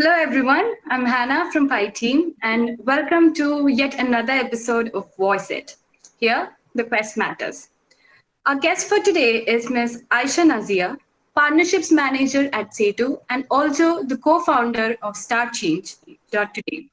Hello, everyone. I'm Hannah from Pi Team, and welcome to yet another episode of Voice It. Here, the quest matters. Our guest for today is Ms. Aisha Nazia, Partnerships Manager at Setu, and also the co founder of StartChange.Today.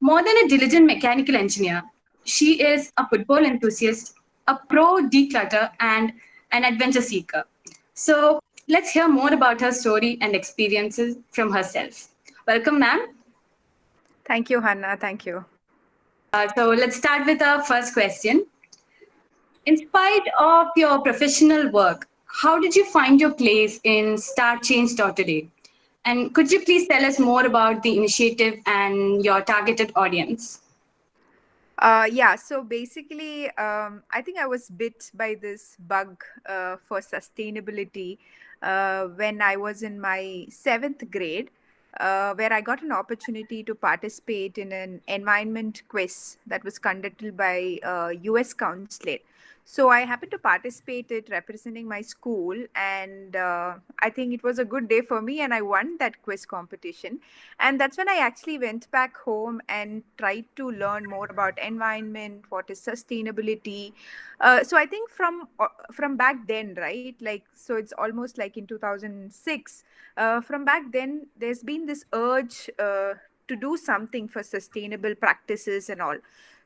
More than a diligent mechanical engineer, she is a football enthusiast, a pro declutter, and an adventure seeker. So let's hear more about her story and experiences from herself. Welcome, ma'am. Thank you, Hannah. Thank you. So let's start with our first question. In spite of your professional work, how did you find your place in StartChange.Today? And could you please tell us more about the initiative and your targeted audience? So basically, I think I was bit by this bug for sustainability when I was in my seventh grade, where I got an opportunity to participate in an environment quiz that was conducted by US Consulate. So I happened to participate it representing my school, and I think it was a good day for me, and I won that quiz competition. And that's when I actually went back home and tried to learn more about environment, what is sustainability. So I think from back then, right, like, so it's almost like in 2006. From back then there's been this urge to do something for sustainable practices and all.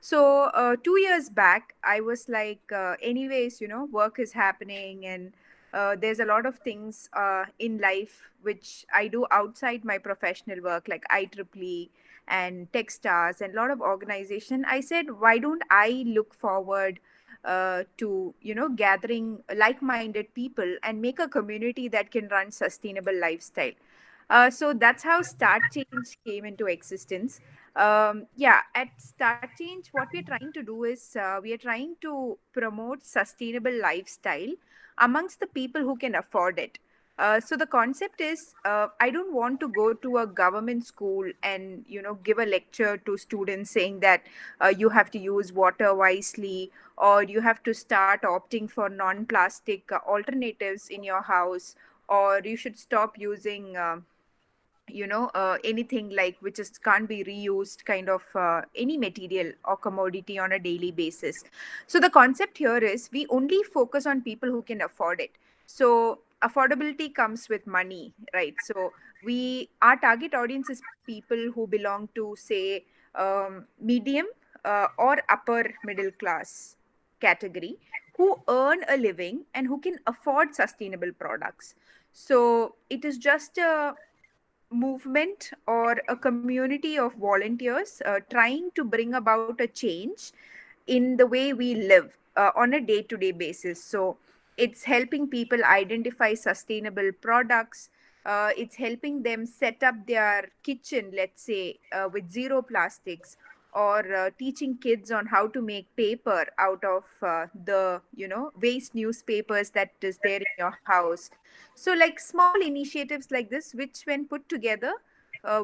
So 2 years back I was like, anyways, work is happening, and there's a lot of things in life which I do outside my professional work, like IEEE and Techstars and a lot of organization. I said, why don't I look forward to gathering like-minded people and make a community that can run sustainable lifestyle. So that's how Start Change came into existence. At Start Change, what we're trying to do is we are trying to promote sustainable lifestyle amongst the people who can afford it. So the concept is, I don't want to go to a government school and give a lecture to students saying that you have to use water wisely, or you have to start opting for non-plastic alternatives in your house, or you should stop using anything like which is can't be reused, kind of any material or commodity on a daily basis. So the concept here is we only focus on people who can afford it. So affordability comes with money, right? So we our target audience is people who belong to, say, medium or upper middle class category, who earn a living and who can afford sustainable products. So it is just a movement or a community of volunteers trying to bring about a change in the way we live on a day to day basis. So it's helping people identify sustainable products. It's helping them set up their kitchen, let's say, with zero plastics, or teaching kids on how to make paper out of the waste newspapers that is there in your house. So like small initiatives like this, which when put together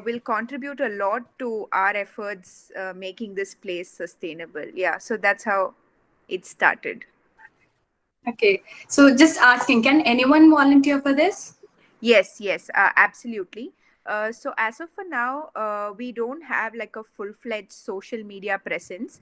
will contribute a lot to our efforts making this place sustainable. Yeah, so that's how it started. Okay, so just asking, can anyone volunteer for this? Yes, absolutely. So as of for now, we don't have like a full-fledged social media presence.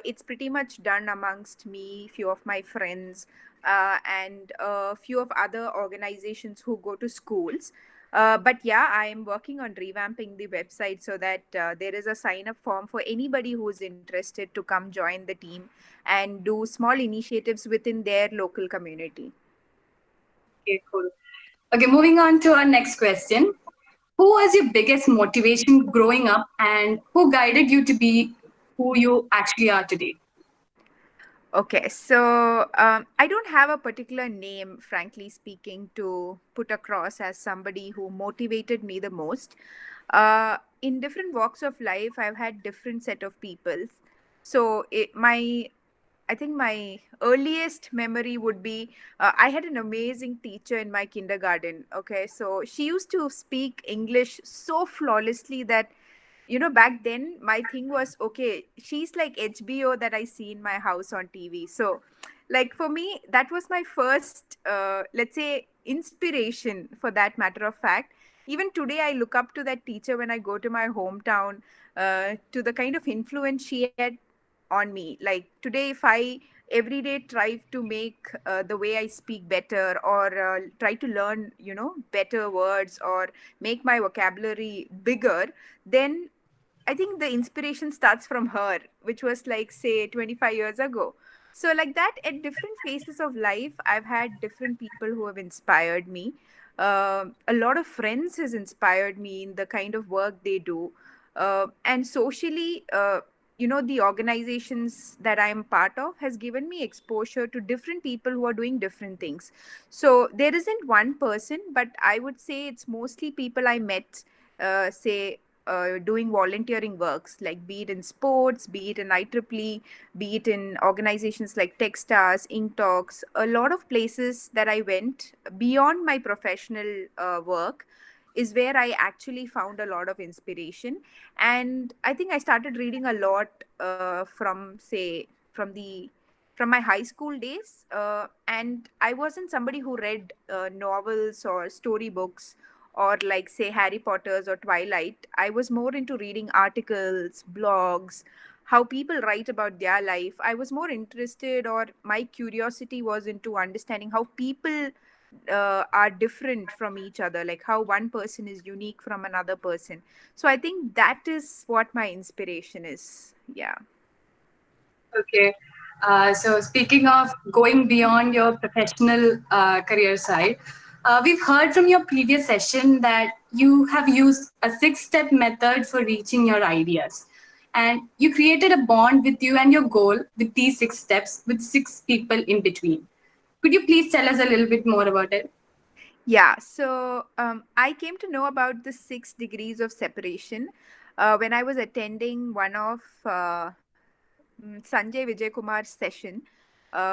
It's pretty much done amongst me, few of my friends, and a few of other organizations who go to schools. But yeah, I am working on revamping the website so that there is a sign-up form for anybody who is interested to come join the team and do small initiatives within their local community. Okay, cool. Okay, moving on to our next question. Who was your biggest motivation growing up and who guided you to be who you actually are today? Okay, so I don't have a particular name, frankly speaking, to put across as somebody who motivated me the most. In different walks of life, I've had different set of people. So I think my earliest memory would be I had an amazing teacher in my kindergarten. Okay, so she used to speak English so flawlessly that back then my thing was, okay, she's like HBO that I see in my house on TV. So like for me that was my first let's say inspiration, for that matter of fact. even today I look up to that teacher when I go to my hometown, to the kind of influence she had on me. Like today, if I every day try to make the way I speak better, or try to learn, better words, or make my vocabulary bigger, then I think the inspiration starts from her, which was like, say, 25 years ago. So, like that, at different phases of life, I've had different people who have inspired me. A lot of friends has inspired me in the kind of work they do. And socially, the organizations that I'm part of has given me exposure to different people who are doing different things. So, there isn't one person, but I would say it's mostly people I met, say, doing volunteering works, like be it in sports, be it in IEEE, be it in organizations like Techstars, Ink Talks, a lot of places that I went beyond my professional work is where I actually found a lot of inspiration. And I think I started reading a lot from, say, from my high school days. And I wasn't somebody who read novels or storybooks, or like, say, Harry Potter's or Twilight. I was more into reading articles, blogs, how people write about their life. I was more interested, or my curiosity was into understanding how people are different from each other, like how one person is unique from another person. So I think that is what my inspiration is. Yeah. Okay. So speaking of going beyond your professional career side, we've heard from your previous session that you have used a 6-step method for reaching your ideas. And you created a bond with you and your goal with these 6 steps with 6 people in between. Could you please tell us a little bit more about it? Yeah, so I came to know about the 6 degrees of separation when I was attending one of Sanjay Vijay Kumar's session,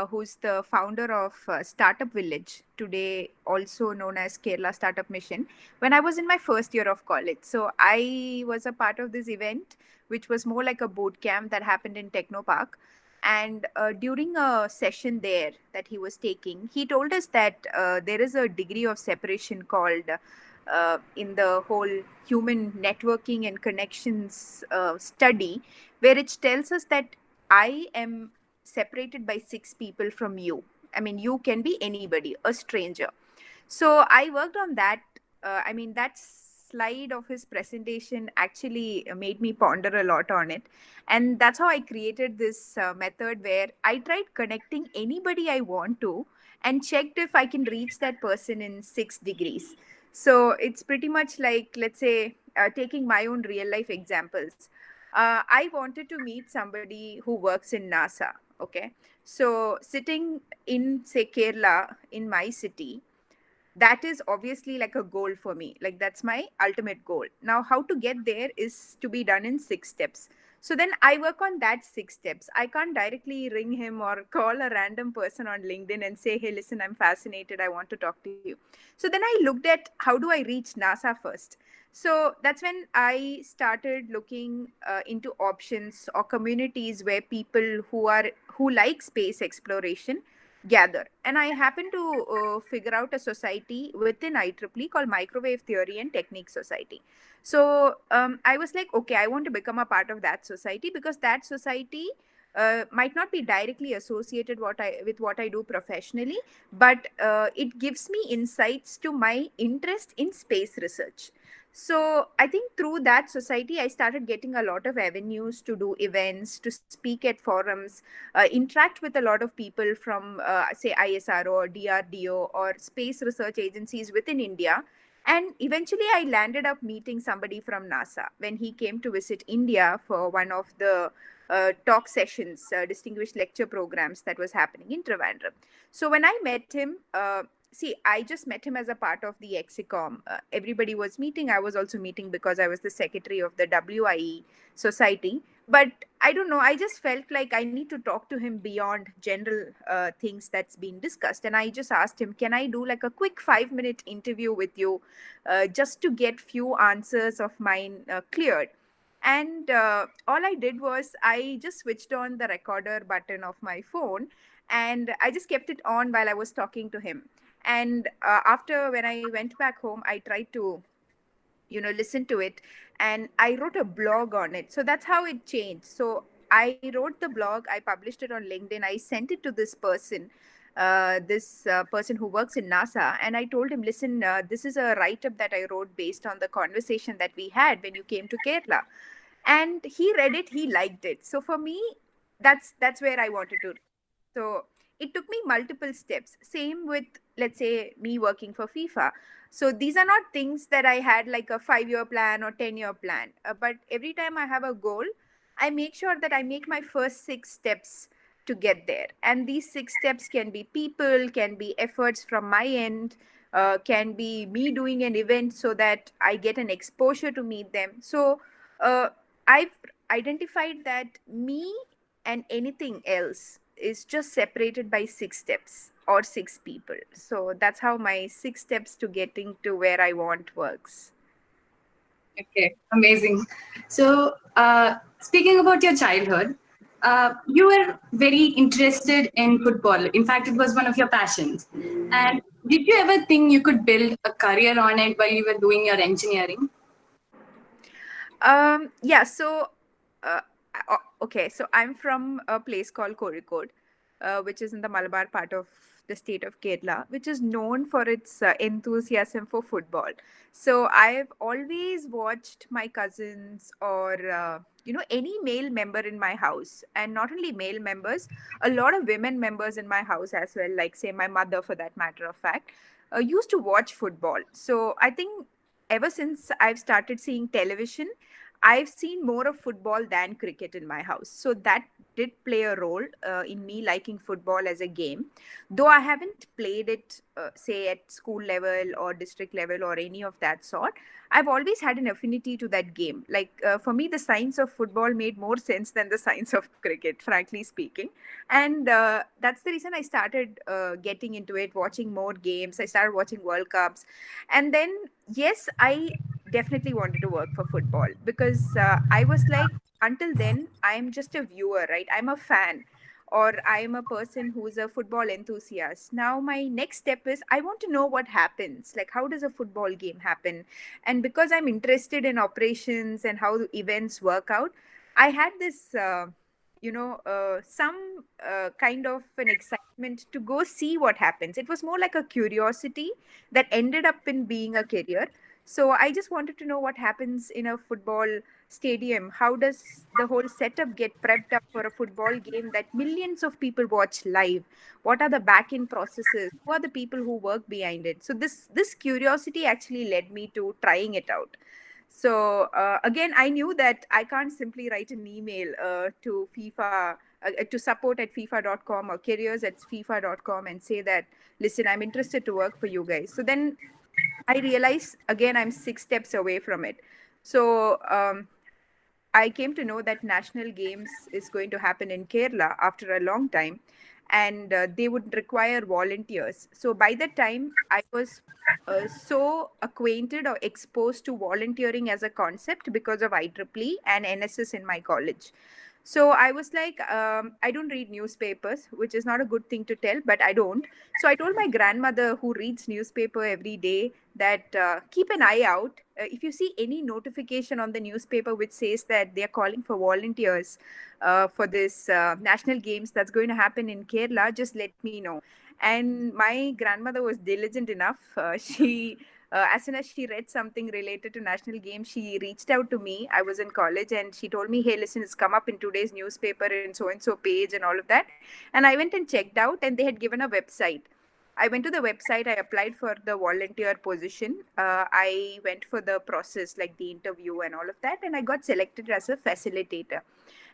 who's the founder of Startup Village, today also known as Kerala Startup Mission, when I was in my first year of college. So I was a part of this event, which was more like a boot camp that happened in Techno Park. And during a session there that he was taking, he told us that there is a degree of separation called, in the whole human networking and connections study, where it tells us that I am separated by 6 people from you. I mean, you can be anybody, a stranger. So I worked on that. That slide of his presentation actually made me ponder a lot on it. And that's how I created this method where I tried connecting anybody I want to and checked if I can reach that person in 6 degrees. So it's pretty much like, let's say, taking my own real life examples. I wanted to meet somebody who works in NASA. Okay. So sitting in, say, Kerala, in my city, that is obviously like a goal for me. Like, that's my ultimate goal. Now, how to get there is to be done in 6 steps. So then I work on that 6 steps. I can't directly ring him or call a random person on LinkedIn and say, hey, listen, I'm fascinated, I want to talk to you. So then I looked at how do I reach NASA first. So that's when I started looking into options or communities where people who like space exploration gather. And I happened to figure out a society within IEEE called Microwave Theory and Technique Society. So I was like, okay, I want to become a part of that society, because that society might not be directly associated with what I do professionally, but it gives me insights to my interest in space research. So I think through that society, I started getting a lot of avenues to do events, to speak at forums, interact with a lot of people from, say, ISRO or DRDO or space research agencies within India. And eventually, I landed up meeting somebody from NASA when he came to visit India for one of the talk sessions, distinguished lecture programs that was happening in Trivandrum. So when I met him, see, I just met him as a part of the Exicom. Everybody was meeting. I was also meeting because I was the secretary of the WIE society. But I don't know, I just felt like I need to talk to him beyond general things that's been discussed. And I just asked him, can I do like a quick 5-minute interview with you, just to get few answers of mine cleared. And all I did was I just switched on the recorder button of my phone, and I just kept it on while I was talking to him. And after, when I went back home, I tried to listen to it, and I wrote a blog on it. So that's how it changed. So I wrote the blog, I published it on LinkedIn, I sent it to this person, this person who works in NASA, and I told him, listen, this is a write up that I wrote based on the conversation that we had when you came to Kerala. And he read it, he liked it. So for me, that's where I wanted to. So it took me multiple steps. Same with, let's say, me working for FIFA. So these are not things that I had like a 5-year plan or 10-year plan. But every time I have a goal, I make sure that I make my first 6 steps to get there. And these 6 steps can be people, can be efforts from my end, can be me doing an event so that I get an exposure to meet them. So uh, I've identified that me and anything else is just separated by 6 steps or 6 people. So that's how my 6 steps to getting to where I want works. Okay, amazing. So, speaking about your childhood, you were very interested in football. In fact, it was one of your passions. And did you ever think you could build a career on it while you were doing your engineering? Yeah, so uh, okay, so I'm from a place called Kozhikode, which is in the Malabar part of the state of Kerala, which is known for its enthusiasm for football. So I've always watched my cousins or any male member in my house, and not only male members, a lot of women members in my house as well, like say my mother for that matter of fact, used to watch football. So I think ever since I've started seeing television, I've seen more of football than cricket in my house. So that did play a role in me liking football as a game. Though I haven't played it, say, at school level or district level or any of that sort, I've always had an affinity to that game. Like for me, the science of football made more sense than the science of cricket, frankly speaking. And that's the reason I started getting into it, watching more games. I started watching World Cups. And then, yes, I definitely wanted to work for football because I was like, until then, I'm just a viewer, right? I'm a fan, or I'm a person who's a football enthusiast. Now, my next step is I want to know what happens. Like, how does a football game happen? And because I'm interested in operations and how the events work out, I had this. Some kind of an excitement to go see what happens. It was more like a curiosity that ended up in being a career. So I just wanted to know what happens in a football stadium. How does the whole setup get prepped up for a football game that millions of people watch live? What are the back end processes? Who are the people who work behind it? So this curiosity actually led me to trying it out. So again, I knew that I can't simply write an email to FIFA, to support at FIFA.com or careers at FIFA.com and say that, listen, I'm interested to work for you guys. So then I realized again I'm 6 steps away from it. So I came to know that national games is going to happen in Kerala after a long time, and they would require volunteers. So by that time, I was so acquainted or exposed to volunteering as a concept because of IEEE and NSS in my college. So I was like, I don't read newspapers, which is not a good thing to tell, but I don't. So I told my grandmother, who reads newspaper every day, that keep an eye out. If you see any notification on the newspaper which says that they are calling for volunteers for this national games that's going to happen in Kerala, just let me know. And my grandmother was diligent enough. She as soon as she read something related to national games, she reached out to me. I was in college and she told me, hey, listen, it's come up in today's newspaper in so and so page and all of that. And I went and checked out, and they had given a website. I went to the website, I applied for the volunteer position. I went for the process, like the interview and all of that, and I got selected as a facilitator.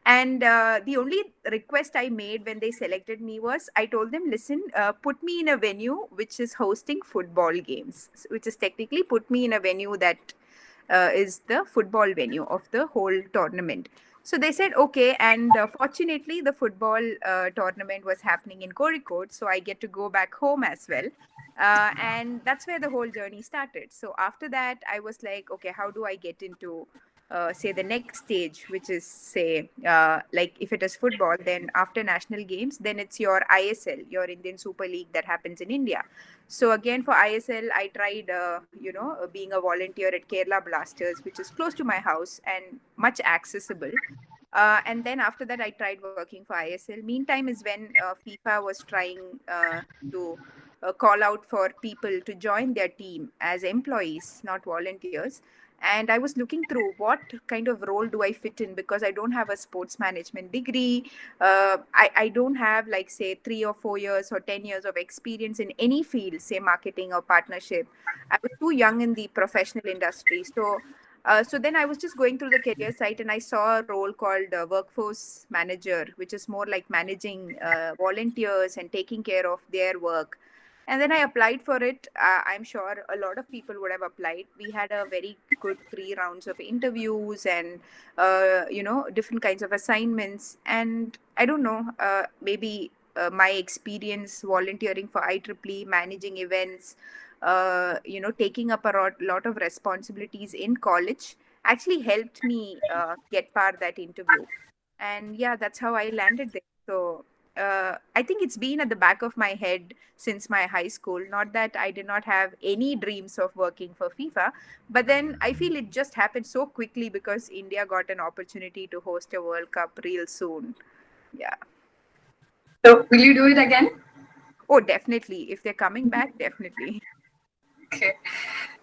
And the only request I made when they selected me was I told them, listen, put me in a venue which is hosting football games, which is technically put me in a venue that is the football venue of the whole tournament. So they said, okay. And fortunately, the football tournament was happening in Kozhikode. So I get to go back home as well. And that's where the whole journey started. So after that, I was like, okay, how do I get into say the next stage, which is say like if it is football, then after national games, then it's your ISL, your Indian Super League that happens in India. So again for ISL, I tried being a volunteer at Kerala Blasters, which is close to my house and much accessible. And then after that, I tried working for ISL. Meantime is when FIFA was trying to call out for people to join their team as employees, not volunteers. And I was looking through what kind of role do I fit in, because I don't have a sports management degree. I don't have, like, say, 3 or 4 years or 10 years of experience in any field, say marketing or partnership. I was too young in the professional industry. So then I was just going through the career site and I saw a role called workforce manager, which is more like managing volunteers and taking care of their work. And then I applied for it. I'm sure a lot of people would have applied. We had a very good 3 rounds of interviews and, different kinds of assignments. And I don't know, maybe my experience volunteering for IEEE, managing events, taking up a lot of responsibilities in college actually helped me get par that interview. And yeah, that's how I landed there. So I think it's been at the back of my head since my high school. Not that I did not have any dreams of working for FIFA, but then I feel it just happened so quickly because India got an opportunity to host a World Cup real soon. Yeah. So, will you do it again? Oh, definitely. If they're coming back, definitely. Okay.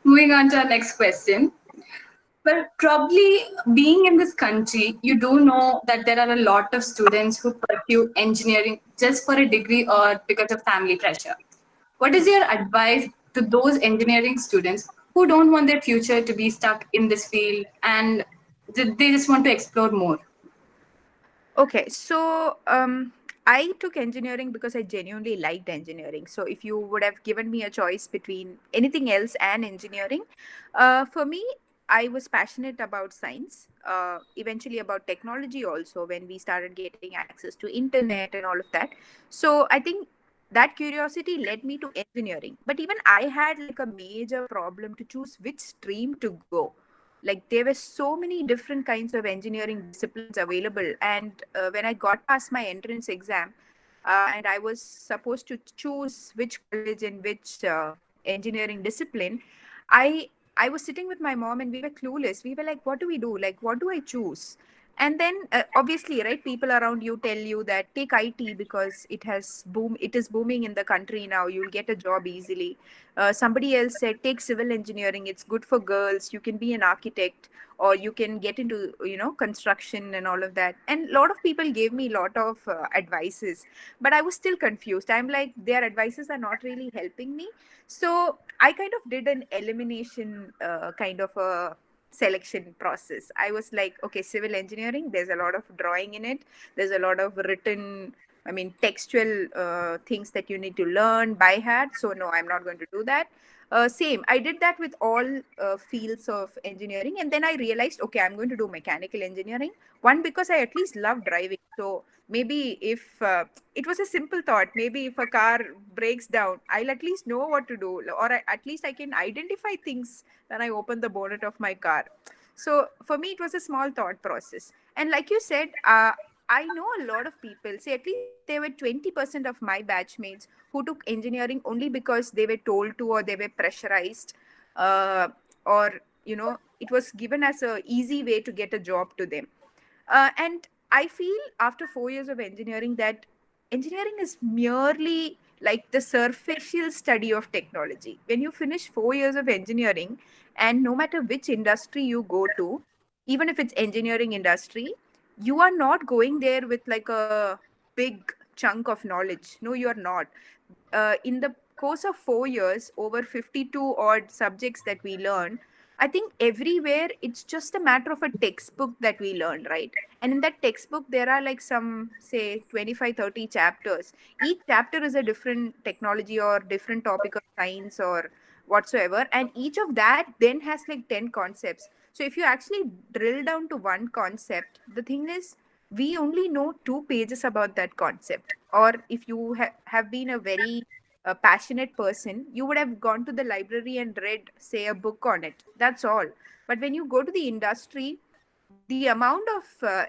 Moving on to our next question. Well, probably being in this country, you do know that there are a lot of students who pursue engineering just for a degree or because of family pressure. What is your advice to those engineering students who don't want their future to be stuck in this field and they just want to explore more? Okay, so I took engineering because I genuinely liked engineering. So if you would have given me a choice between anything else and engineering, for me, I was passionate about science, eventually about technology also when we started getting access to internet and all of that. So I think that curiosity led me to engineering. But even I had like a major problem to choose which stream to go. Like there were so many different kinds of engineering disciplines available, and when I got past my entrance exam, and I was supposed to choose which college and which engineering discipline, I was sitting with my mom and we were clueless. We were like, what do we do? Like, what do I choose? And then obviously, right, people around you tell you that take IT because it is booming in the country now, you'll get a job easily. Somebody else said take civil engineering, it's good for girls, you can be an architect, or you can get into construction and all of that. And a lot of people gave me a lot of advices, but I was still confused. I'm like, their advices are not really helping me. So I kind of did an elimination kind of a selection process. I was like, okay, civil engineering, there's a lot of drawing in it, there's a lot of written, I mean, textual things that you need to learn by heart. So, no, I'm not going to do that. Same, I did that with all fields of engineering. And then I realized, okay, I'm going to do mechanical engineering. One, because I at least love driving. So, maybe if it was a simple thought, maybe if a car breaks down, I'll at least know what to do, or at least I can identify things when I open the bonnet of my car. So, for me, it was a small thought process. And like you said, I know a lot of people, say at least there were 20% of my batchmates who took engineering only because they were told to, or they were pressurized, or, it was given as a easy way to get a job to them. And I feel after 4 years of engineering that engineering is merely like the superficial study of technology. When you finish 4 years of engineering, and no matter which industry you go to, even if it's engineering industry, you are not going there with like a big chunk of knowledge. No, you are not. In the course of 4 years, over 52 odd subjects that we learn, I think everywhere it's just a matter of a textbook that we learn, right? And in that textbook, there are like some, say, 25, 30 chapters. Each chapter is a different technology or different topic of science or whatsoever. And each of that then has like 10 concepts. So if you actually drill down to one concept, the thing is, we only know 2 pages about that concept. Or if you have been a very passionate person, you would have gone to the library and read, say, a book on it. That's all. But when you go to the industry, the amount of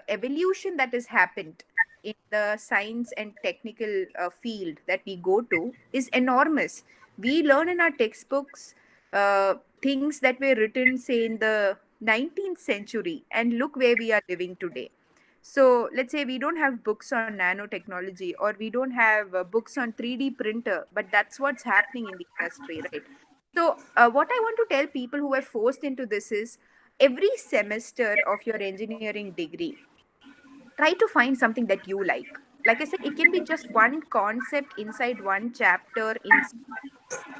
evolution that has happened in the science and technical field that we go to is enormous. We learn in our textbooks things that were written, say, in the 19th century, and look where we are living today. So let's say we don't have books on nanotechnology, or we don't have books on 3D printer, but that's what's happening in the industry, right? So what I want to tell people who are forced into this is, every semester of your engineering degree, try to find something that you like. Like I said, it can be just one concept inside one chapter in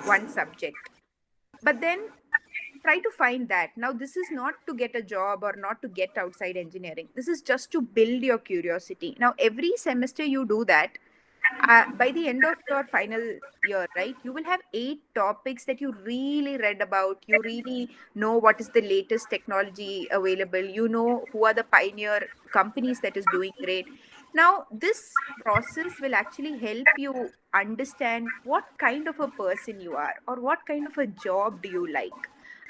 one subject, but then try to find that. Now, this is not to get a job or not to get outside engineering. This is just to build your curiosity. Now, every semester you do that, by the end of your final year, right, you will have 8 topics that you really read about. You really know what is the latest technology available. You know who are the pioneer companies that is doing great. Now, this process will actually help you understand what kind of a person you are, or what kind of a job do you like.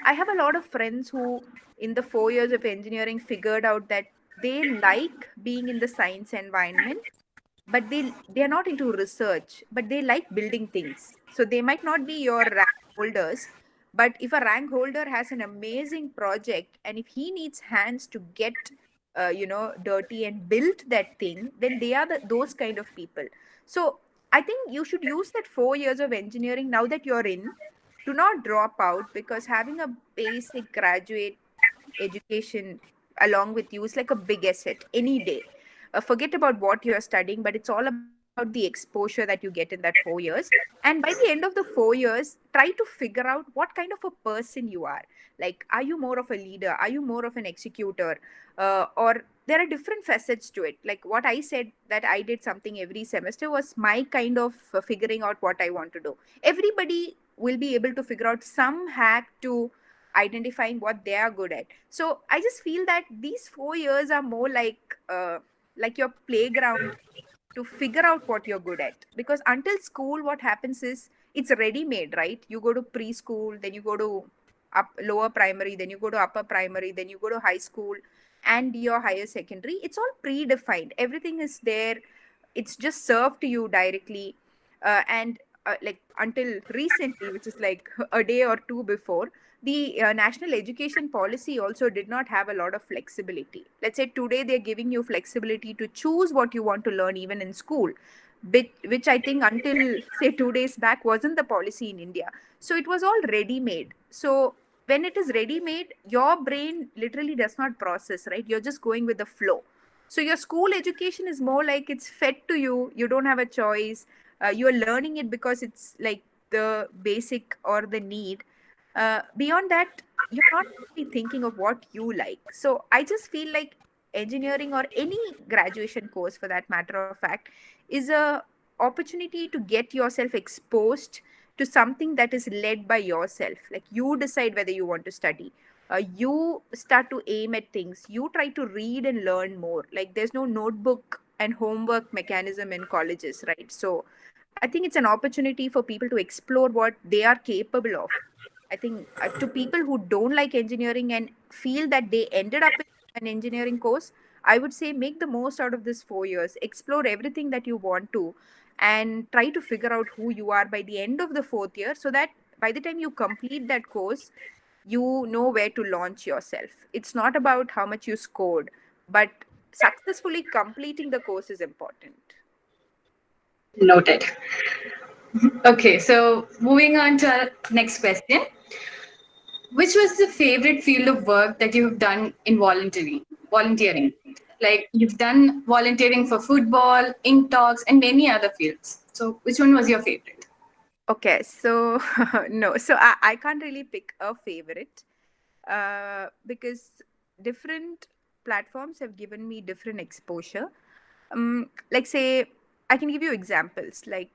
I have a lot of friends who, in the 4 years of engineering, figured out that they like being in the science environment, but they are not into research, but they like building things. So they might not be your rank holders, but if a rank holder has an amazing project, and if he needs hands to get dirty and build that thing, then they are those kind of people. So I think you should use that 4 years of engineering, now that you're in. Do not drop out, because having a basic graduate education along with you is like a big asset any day. Forget about what you're studying, but it's all about the exposure that you get in that 4 years. And by the end of the 4 years, try to figure out what kind of a person you are. Like, are you more of a leader? Are you more of an executor? Or there are different facets to it. Like what I said, that I did something every semester, was my kind of figuring out what I want to do. Everybody will be able to figure out some hack to identifying what they are good at. So I just feel that these 4 years are more like your playground to figure out what you're good at. Because until school, what happens is, it's ready made, right? You go to preschool, then you go to lower primary, then you go to upper primary, then you go to high school and your higher secondary. It's all predefined, everything is there. It's just served to you directly. And like until recently, which is like a day or two before, the national education policy also did not have a lot of flexibility. Let's say today they're giving you flexibility to choose what you want to learn even in school, which I think until say 2 days back wasn't the policy in India. So it was all ready made. So when it is ready made, your brain literally does not process, right? You're just going with the flow. So your school education is more like it's fed to you. You don't have a choice. You're learning it because it's like the basic or the need. Beyond that, you're not really thinking of what you like. So I just feel like engineering, or any graduation course for that matter of fact, is a opportunity to get yourself exposed to something that is led by yourself. Like, you decide whether you want to study. You start to aim at things. You try to read and learn more. Like, there's no notebook and homework mechanism in colleges, right? So I think it's an opportunity for people to explore what they are capable of. I think to people who don't like engineering and feel that they ended up in an engineering course, I would say make the most out of this 4 years. Explore everything that you want to, and try to figure out who you are by the end of the fourth year, so that by the time you complete that course, you know where to launch yourself. It's not about how much you scored, but successfully completing the course is important. Noted. Okay, so moving on to our next question. Which was the favorite field of work that you've done in volunteering? Like you've done volunteering for football, ink talks, and many other fields. So which one was your favorite? Okay, so no, so I can't really pick a favorite, because different platforms have given me different exposure. Like, say, I can give you examples, like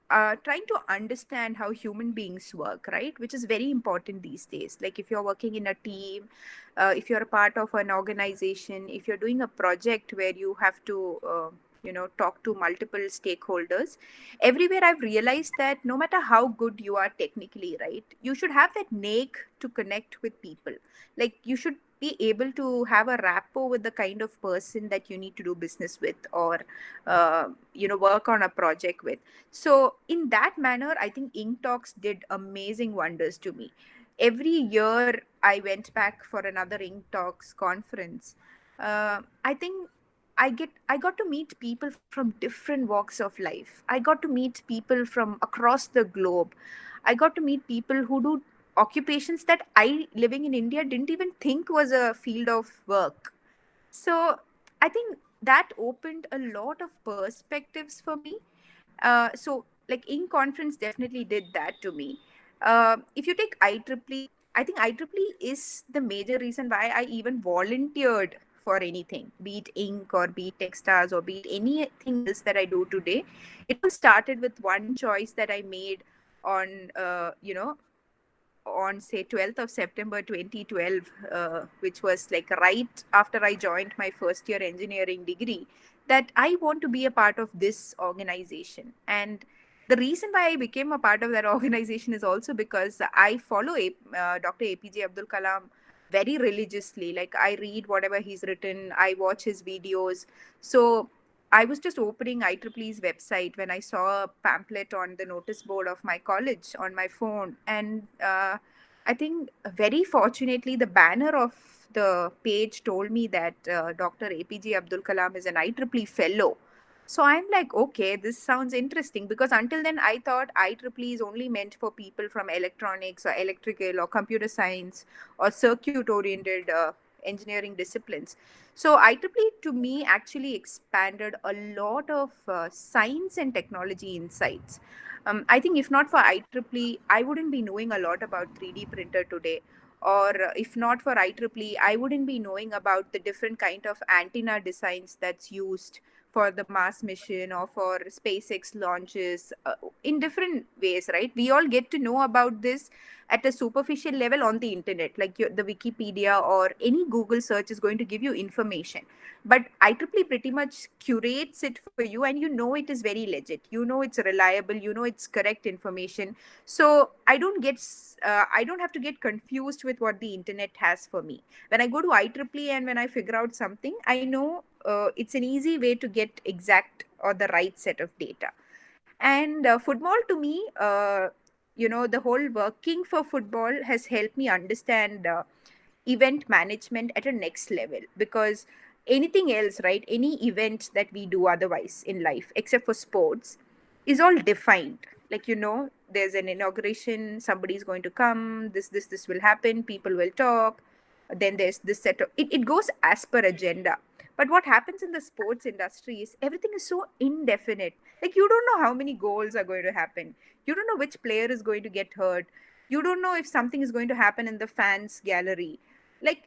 trying to understand how human beings work, right? Which is very important these days. Like, if you're working in a team, if you're a part of an organization, if you're doing a project where you have to, talk to multiple stakeholders, everywhere I've realized that no matter how good you are technically, right, you should have that knack to connect with people. Like, you should be able to have a rapport with the kind of person that you need to do business with, or work on a project with. So in that manner, I think ink talks did amazing wonders to me. Every year I went back for another ink talks conference. I think I got to meet people from different walks of life. I got to meet people from across the globe. I got to meet people who do occupations that I, living in India, didn't even think was a field of work. So I think that opened a lot of perspectives for me. So like in conference definitely did that to me. If you take IEEE, I think IEEE is the major reason why I even volunteered for anything, be it ink or be it Techstars or be it anything else that I do today. It all started with one choice that I made on, on say 12th of September 2012, which was like right after I joined my first year engineering degree, that I want to be a part of this organization. And the reason why I became a part of that organization is also because I follow Dr. APJ Abdul Kalam very religiously. Like I read whatever he's written, I watch his videos. So I was just opening IEEE's website when I saw a pamphlet on the notice board of my college on my phone. And I think very fortunately, the banner of the page told me that Dr. APJ Abdul Kalam is an IEEE fellow. So I'm like, okay, this sounds interesting, because until then I thought IEEE is only meant for people from electronics or electrical or computer science or circuit oriented engineering disciplines. So IEEE to me actually expanded a lot of science and technology insights. I think if not for IEEE, I wouldn't be knowing a lot about 3D printer today. Or if not for IEEE, I wouldn't be knowing about the different kind of antenna designs that's used for the Mars mission or for SpaceX launches, in different ways, right? We all get to know about this at a superficial level on the internet, like the Wikipedia or any Google search is going to give you information. But IEEE pretty much curates it for you, and you know it is very legit. You know it's reliable. You know it's correct information. So I don't have to get confused with what the internet has for me. When I go to IEEE and when I figure out something, I know it's an easy way to get exact or the right set of data. And football to me, the whole working for football has helped me understand event management at a next level, because anything else, right, any event that we do otherwise in life except for sports is all defined. Like, there's an inauguration, somebody's going to come, this will happen, people will talk, then there's this set of it goes as per agenda. But what happens in the sports industry is everything is so indefinite. Like, you don't know how many goals are going to happen, you don't know which player is going to get hurt, you don't know if something is going to happen in the fans gallery. Like,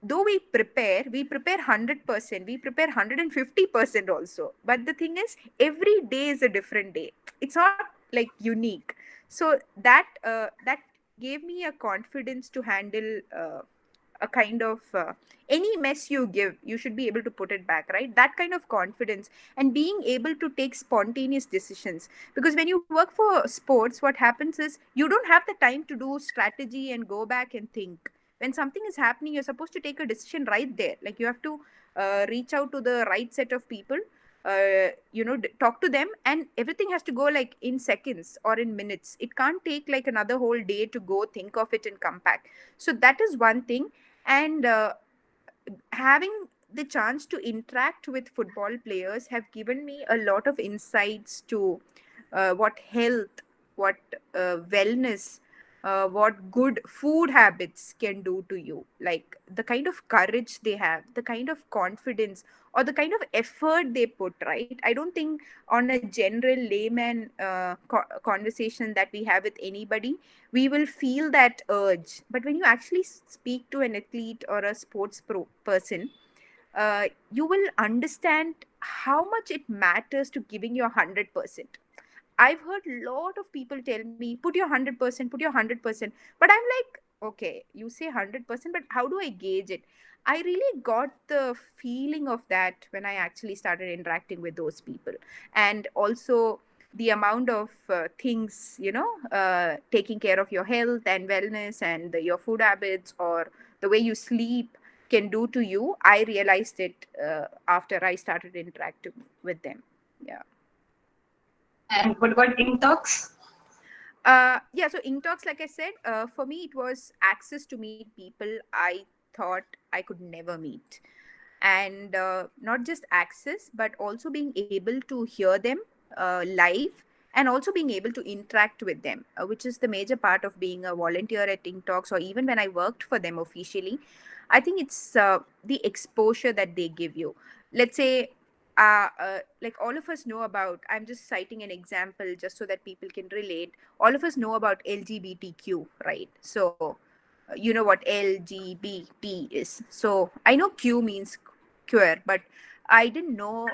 though we prepare 100%, we prepare 150% also, but the thing is every day is a different day. It's not like unique. So that gave me a confidence to handle a kind of any mess you give, you should be able to put it back, right? That kind of confidence, and being able to take spontaneous decisions. Because when you work for sports, what happens is you don't have the time to do strategy and go back and think. When something is happening, you're supposed to take a decision right there. Like, you have to reach out to the right set of people, talk to them, and everything has to go like in seconds or in minutes. It can't take like another whole day to go think of it and come back. So that is one thing. And having the chance to interact with football players have given me a lot of insights to what health, what wellness, what good food habits can do to you. Like the kind of courage they have, the kind of confidence, or the kind of effort they put, right? I don't think on a general layman conversation that we have with anybody, we will feel that urge. But when you actually speak to an athlete or a sports person, you will understand how much it matters to giving your 100%. I've heard a lot of people tell me, put your 100%, put your 100%. But I'm like, okay, you say 100%, but how do I gauge it? I really got the feeling of that when I actually started interacting with those people. And also the amount of things, taking care of your health and wellness and your food habits, or the way you sleep can do to you. I realized it after I started interacting with them. Yeah. And what about Intox? Yeah, so Ink Talks, like I said, for me, it was access to meet people I thought I could never meet. And not just access, but also being able to hear them live, and also being able to interact with them, which is the major part of being a volunteer at Ink Talks, or even when I worked for them officially. I think it's the exposure that they give you. Let's say, like all of us know about, I'm just citing an example just so that people can relate. All of us know about LGBTQ, right? So, you know what LGBT is. So, I know Q means queer, but I didn't know,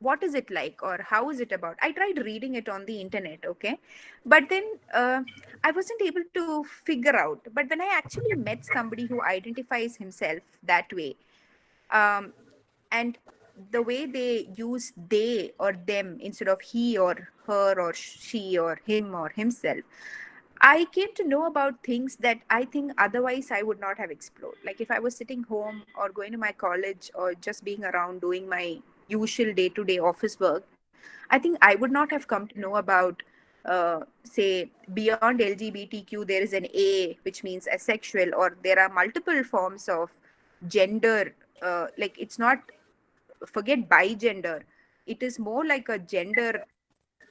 what is it like, or how is it about. I tried reading it on the internet, okay? But then I wasn't able to figure out. But when I actually met somebody who identifies himself that way, um, and the way they use they or them instead of he or her or she or him or himself, I came to know about things that I think otherwise I would not have explored. Like if I was sitting home or going to my college or just being around doing my usual day to day office work, I think I would not have come to know about, say, beyond LGBTQ, there is an A, which means asexual, or there are multiple forms of gender. Like it's not, forget bi gender, it is more like a gender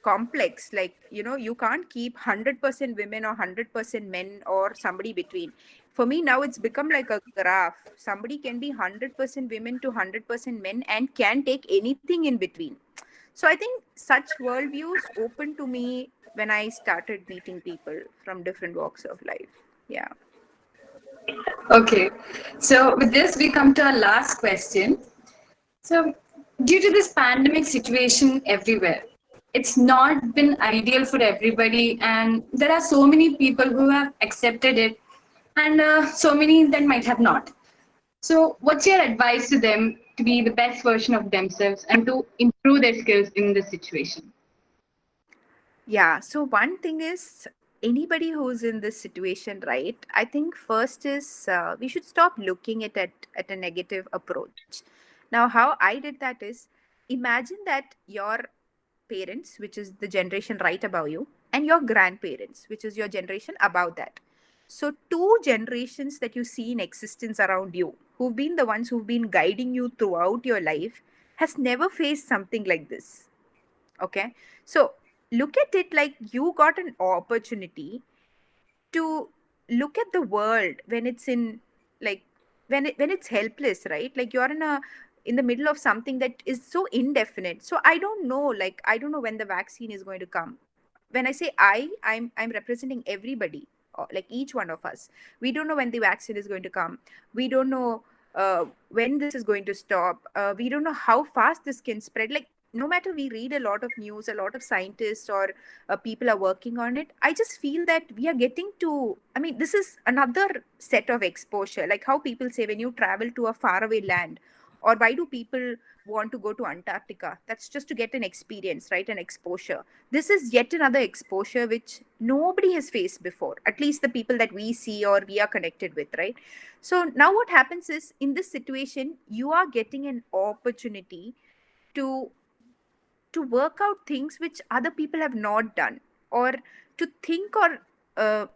complex. Like, you know, you can't keep 100% women or 100% men or somebody between. For me now it's become like a graph. Somebody can be 100% women to 100% men and can take anything in between. So I think such worldviews open to me when I started meeting people from different walks of life. Yeah. Okay. So with this, we come to our last question. So, due to this pandemic situation everywhere, it's not been ideal for everybody, and there are so many people who have accepted it, and so many that might have not. So, what's your advice to them to be the best version of themselves and to improve their skills in this situation? Yeah. So one thing is, anybody who's in this situation, right? I think first is we should stop looking at a negative approach. Now, how I did that is, imagine that your parents, which is the generation right above you, and your grandparents, which is your generation above that. So two generations that you see in existence around you, who've been the ones who've been guiding you throughout your life, has never faced something like this. Okay. So look at it like you got an opportunity to look at the world when it's in, like, when it's helpless, right? Like you're in the middle of something that is so indefinite. So I don't know, like I don't know when the vaccine is going to come. When I say I'm representing everybody, like each one of us. We don't know when the vaccine is going to come. We don't know when this is going to stop. We don't know how fast this can spread. Like no matter, we read a lot of news, a lot of scientists or people are working on it. I just feel that we are getting to, I mean, this is another set of exposure. Like how people say when you travel to a faraway land, or why do people want to go to Antarctica? That's just to get an experience, right? An exposure. This is yet another exposure which nobody has faced before, at least the people that we see or we are connected with, right? So now what happens is, in this situation you are getting an opportunity to work out things which other people have not done, or to think or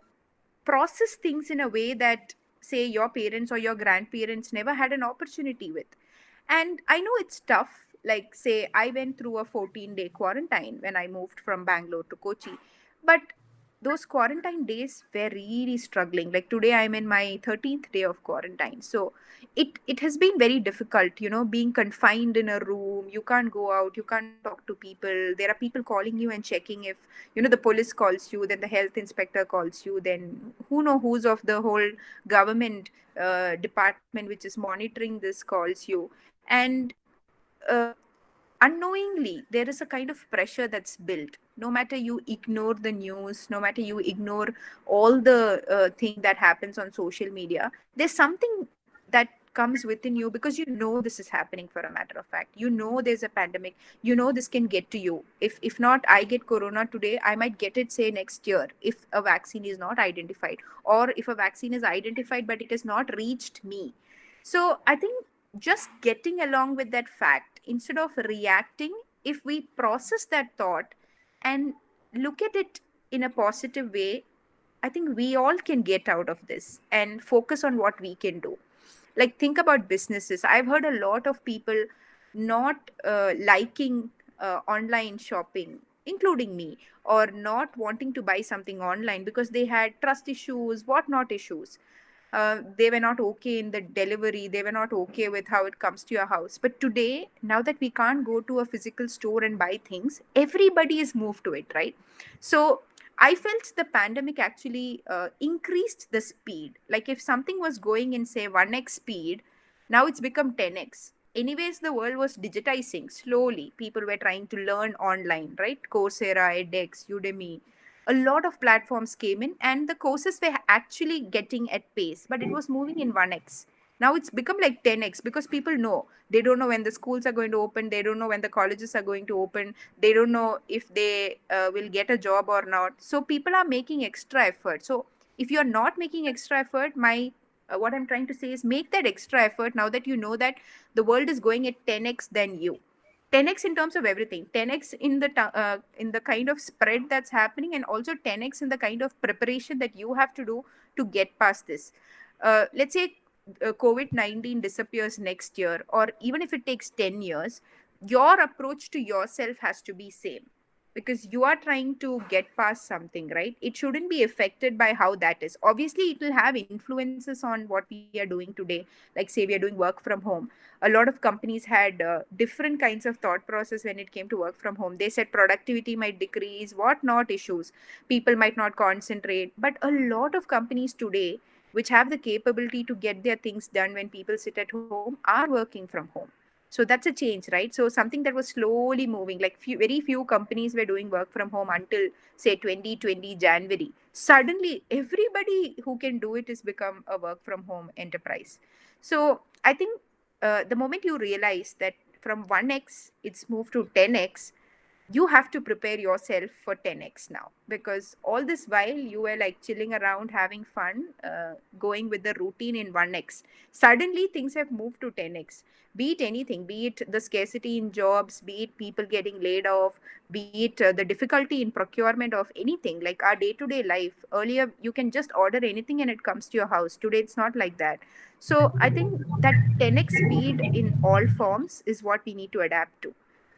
process things in a way that, say, your parents or your grandparents never had an opportunity with. And I know it's tough. Like, say, I went through a 14-day quarantine when I moved from Bangalore to Kochi. But those quarantine days were really struggling. Like today, I'm in my 13th day of quarantine. So it has been very difficult, you know, being confined in a room. You can't go out, you can't talk to people. There are people calling you and checking if, you know, the police calls you, then the health inspector calls you, then who know who's of the whole government department which is monitoring this calls you. And uh, unknowingly there is a kind of pressure that's built. No matter you ignore the news, no matter you ignore all the thing that happens on social media, there's something that comes within you, because you know this is happening. For a matter of fact, you know there's a pandemic, you know this can get to you. If not I get corona today, I might get it, say, next year, if a vaccine is not identified, or if a vaccine is identified but it has not reached me. So I think just getting along with that fact instead of reacting, if we process that thought and look at it in a positive way, I think we all can get out of this and focus on what we can do. Like, think about businesses. I've heard a lot of people not liking online shopping, including me, or not wanting to buy something online because they had trust issues, whatnot issues. They were not okay in the delivery, they were not okay with how it comes to your house. But today, now that we can't go to a physical store and buy things, everybody is moved to it, right? So I felt the pandemic actually increased the speed. Like, if something was going in, say, 1x speed, now it's become 10x. Anyways, the world was digitizing slowly. People were trying to learn online, right? Coursera, edX, Udemy. A lot of platforms came in, and the courses were actually getting at pace, but it was moving in 1x. Now it's become like 10x, because people know, they don't know when the schools are going to open, they don't know when the colleges are going to open, they don't know if they will get a job or not. So people are making extra effort. So if you're not making extra effort, my what I'm trying to say is, make that extra effort now that you know that the world is going at 10x than you. 10x in terms of everything, 10x in the kind of spread that's happening, and also 10x in the kind of preparation that you have to do to get past this. Let's say COVID-19 disappears next year, or even if it takes 10 years, your approach to yourself has to be same, because you are trying to get past something, right? It shouldn't be affected by how that is. Obviously it will have influences on what we are doing today. Like, say, we are doing work from home. A lot of companies had different kinds of thought process when it came to work from home. They said productivity might decrease, what not issues, people might not concentrate. But a lot of companies today, which have the capability to get their things done when people sit at home, are working from home. So that's a change, right? So something that was slowly moving, like very few companies were doing work from home until, say, 2020 January. Suddenly everybody who can do it has become a work from home enterprise. So I think the moment you realize that from 1x it's moved to 10x, you have to prepare yourself for 10x now, because all this while you were like chilling around, having fun, going with the routine in 1x. Suddenly things have moved to 10x. Be it anything, be it the scarcity in jobs, be it people getting laid off, be it the difficulty in procurement of anything, like our day to day life. Earlier you can just order anything and it comes to your house. Today it's not like that. So I think that 10x speed in all forms is what we need to adapt to.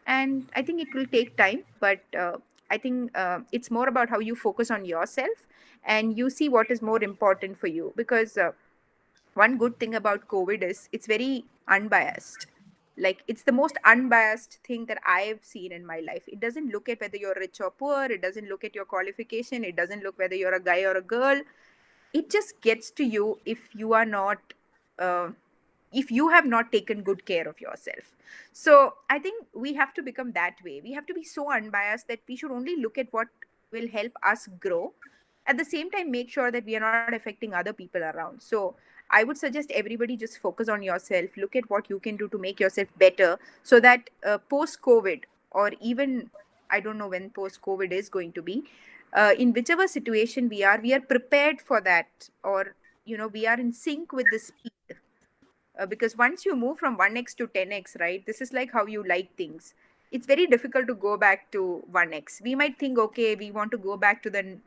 And I think it will take time, but I think it's more about how you focus on yourself and you see what is more important for you. Because one good thing about COVID is it's very unbiased. Like, it's the most unbiased thing that I've seen in my life. It doesn't look at whether you're rich or poor, it doesn't look at your qualification, it doesn't look whether you're a guy or a girl. It just gets to you if you are not uh, if you have not taken good care of yourself. So I think we have to become that way. We have to be so unbiased that we should only look at what will help us grow. At the same time, make sure that we are not affecting other people around. So I would suggest everybody just focus on yourself, look at what you can do to make yourself better, so that post COVID, or even, I don't know when post COVID is going to be, in whichever situation we are prepared for that, or we are in sync with the speed. Because once you move from 1x to 10x, right, this is like how you like things. It's very difficult to go back to 1x. We might think, okay, we want to go back to the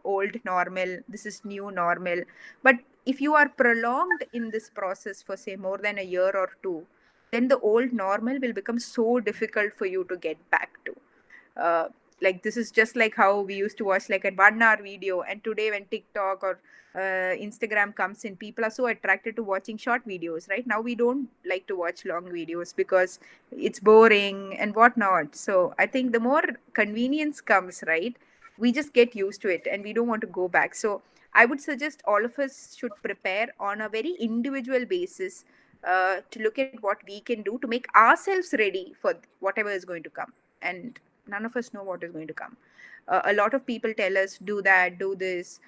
old normal, this is new normal. But if you are prolonged in this process for, say, more than a year or two, then the old normal will become so difficult for you to get back to. uh, like, this is just like how we used to watch like a 1 hour video, and today when TikTok or Instagram comes in, people are so attracted to watching short videos. Right now we don't like to watch long videos because it's boring and whatnot. So I think the more convenience comes, right, we just get used to it and we don't want to go back. So I would suggest all of us should prepare on a very individual basis, to look at what we can do to make ourselves ready for whatever is going to come. And None of us know what is going to come. A lot of people tell us, do that, do this,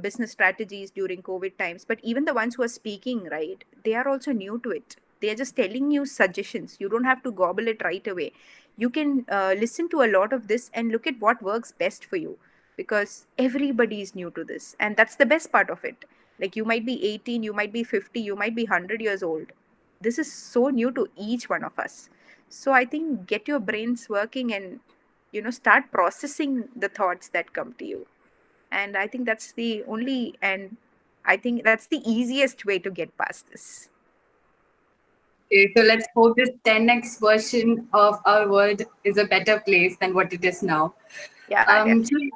business strategies during COVID times. But even the ones who are speaking, right, they are also new to it. They are just telling you suggestions. You don't have to gobble it right away. You can listen to a lot of this and look at what works best for you, because everybody is new to this. And that's the best part of it. Like, you might be 18, you might be 50, you might be 100 years old. This is so new to each one of us. So I think get your brains working and, start processing the thoughts that come to you. And I think that's the only, and I think that's the easiest way to get past this. Okay, so let's hope this 10x version of our world is a better place than what it is now. Yeah, Um, definitely.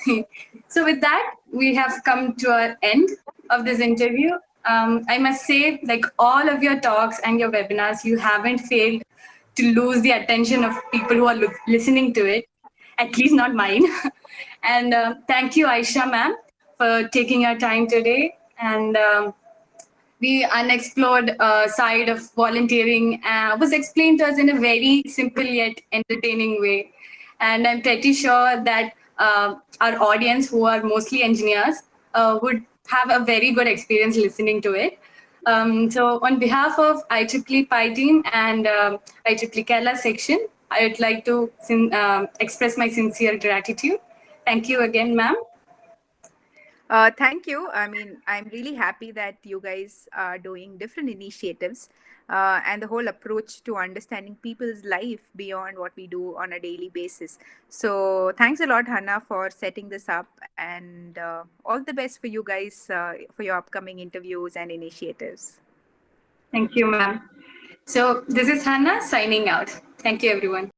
so, so with that, we have come to our end of this interview. I must say, like all of your talks and your webinars, you haven't failed to lose the attention of people who are listening to it, at least not mine. And thank you, Aisha ma'am, for taking your time today. And the unexplored side of volunteering was explained to us in a very simple yet entertaining way. And I'm pretty sure that our audience, who are mostly engineers, would have a very good experience listening to it. So, on behalf of IEEE PI team and IEEE Kerala section, I would like to express my sincere gratitude. Thank you again, ma'am. Thank you. I mean, I'm really happy that you guys are doing different initiatives, and the whole approach to understanding people's life beyond what we do on a daily basis. So, thanks a lot, Hannah, for setting this up, and all the best for you guys for your upcoming interviews and initiatives. Thank you, ma'am. So, this is Hannah signing out. Thank you, everyone.